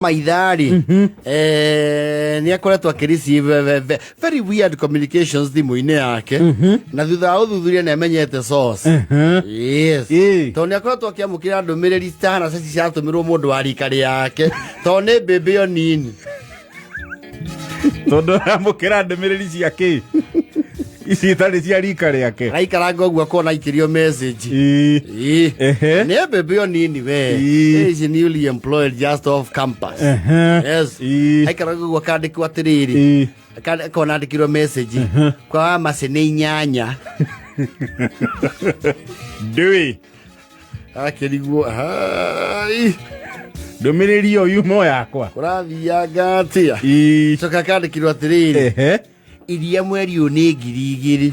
Maithari ni akoretwo akĩreceive very weird communications thimũ-inĩ yake na thutha wa ũthuthuria nĩ amenyete source. Yes. Tondũ nĩ akoretwo akĩamũkĩra ndũmĩrĩri citahana ceci ciatũmĩrwo mũndũ wa rika rĩake tondũ nĩ mbĩmbĩ ĩyo nini. Tondũ amũkĩra ndũmĩrĩri ciake ici itarĩ cia rika rĩake aikaranga ũguo akona aikĩrio message nĩ mbĩmbĩ ĩyo nini we is newly employed just off campus. Yes. Aikaranga ũguo akandĩkwo atĩrĩrĩ akona andĩkĩrwo message kwa Wamaitha nĩ 8 ndũĩ akĩrigwo hai ndũmĩrĩri ĩyo yumo yakwa kũrathianga atĩa coka akandĩkĩrwo atĩrĩrĩ iria mweri ũyũ nĩ 2,000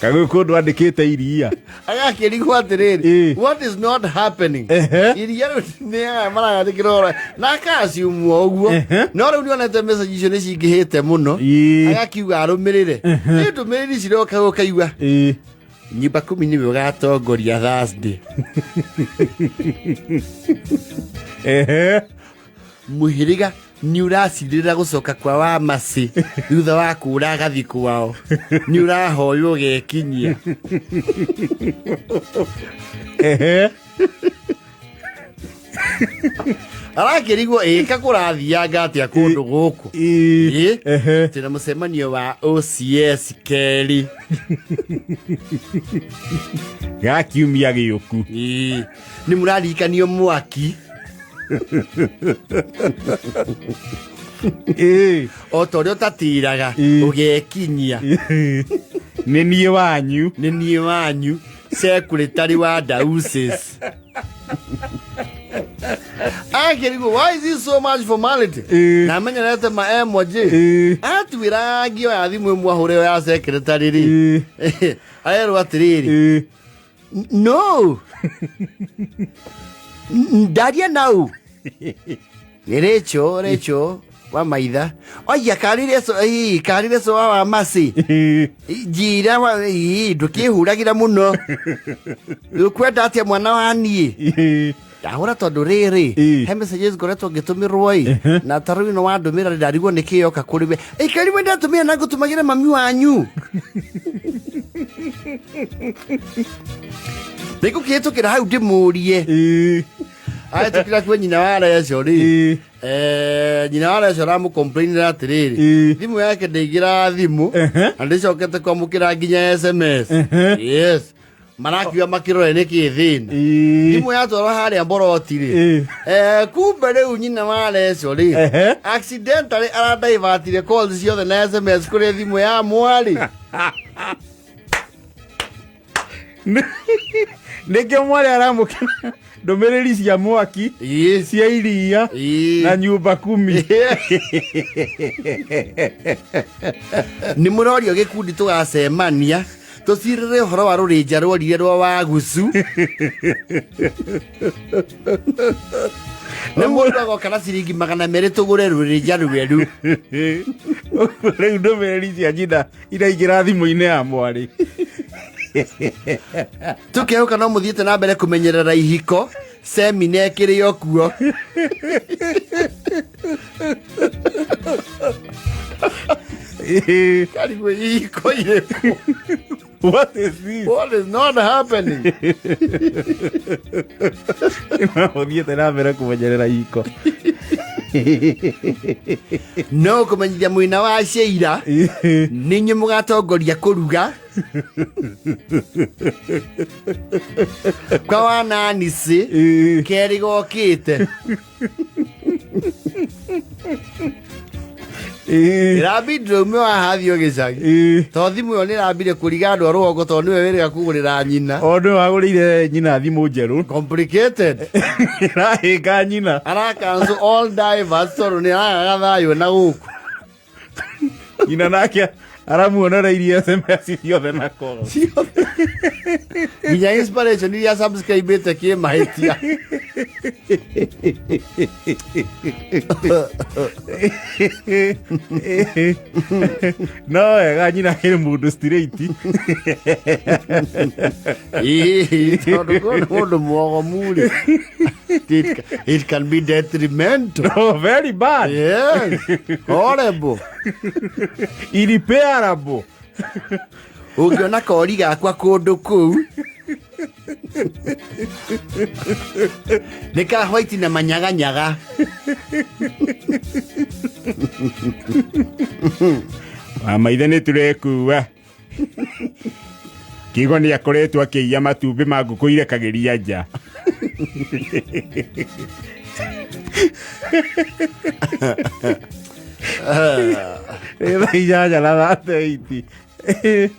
kagwe kũndũ andĩkĩte iria agakĩrigwo atĩrĩrĩ what is not happening iria rĩu nĩ marandĩkĩrwo na akaciumwo ũguo no rĩu nĩonete message icio nĩ cingĩhĩte mũno agakiuga arũmĩrĩre nĩ ndũmĩrĩri ciroka gũkaigua nyumba 10 nĩwe ũgatongoria Thursday. Mũhĩrĩga nĩ ũracirĩra gũcoka kwa Wamaitha thutha wa kũra agathi kwao nĩ ũrahoywo gekinyia. Arakĩrigwo ĩka kũrathianga atĩa kũndũ gũkũ tena mũcemanio wa OCS Kerĩ gakiumia gĩũku nĩ mũrarikanio mwaki o ta ũrĩa ũtatĩraga ũgekinyia. nĩ niĩ wanyu secretary wa Dauses. Akĩrigwo why is this so much formality na amenyerete ma emoji atwĩra ngio ya thimũ ĩmwe ahũre ya secretary rĩ aerwo atĩrĩrĩ no ndaria nau Rachel Wamaitha oya karire so wa Wamaitha njira ndũkĩhũragĩra mũno ũkwenda atĩa mwana wa niĩ ndahũra tondũ rĩrĩ he messages ngoretwo ngĩtũmĩrwo na tarĩu no wandũmĩra ndarigwo nĩ kĩyoka kũrĩ we karĩwe ndatũmĩra na ngũtũmagĩra mami wanyu nĩngũkĩhĩtũkĩra hau ndĩmũrie ahĩtũkĩra kwĩ nyina wa Rachel rĩ nyina wa Rachel aramũcomplainĩra atĩrĩrĩ thimũ yake ndĩingĩra thimũ na ndĩcokete kwamũkĩra nginya SMS. Yes. Marakiuga makĩrore nĩkĩ thĩna thimũ yatwarwo harĩa Mboroti rĩ kumbe rĩu nyina wa Rachel rĩ accidentally aradaivatire calls ciothe na SMS kũrĩ thimũ ya mwarĩ. nĩkĩo mwarĩ aramũkĩra ndũmĩrĩri cia mwaki cia iria na nyumba 10. nĩ mũrorio gĩkundi tũgacemania tũcirĩre ũhoro wa rũrĩnja rũorire rwa Wagusu nĩ mũndũ agoka na ciringi 200 tũgũre rũrĩnja rwerũ. Rĩu ndũmĩrĩri cia nyina iraingĩra thimũ-inĩ ya mwarĩ. Tũkĩhũka no mũthiĩte na mbere kũmenyerera ihiko semina ĩkĩrĩ o kuo. Karigwo ihiko irĩkũ? What is this? What is not happening? Mũthiĩte na mbere kũmenyerera ihiko. No kũmenyithia mũina wa Sheila nĩ inyuĩ mũgatongoria kũruga kwa Wananisi Kerĩ gokĩte ĩrambindire ume wahathio gĩcagi tondũ thimũ ĩyo nĩ ĩrambire kũriga andũ a rũgongo tondũ nĩwe wĩrĩga kũgũrĩra nyina o nĩwe wagũrĩire nyina thimũ njerũ complicated ĩrahĩnga nyina cancel all divers tondũ nĩ aragaga thayũ na gũkũ nyina nake aramuonera iria SMS ciothe na call nginya inspiration iria subscribe ite kie mahitia no wega nyina kĩrĩ mũndũ straight tondu mwogomu rĩ it can be detrimental. oh, very bad. Yes, horrible, irreparable. Ũngĩona kori gakwa kũndũ kũu nĩ ka white na manyaganyaga Wamaitha nĩ tũrekua Kigo nĩ akoretwo akĩiya matumbĩ ma ngũkũ irekagĩria nja Ĩtha inyanya na 38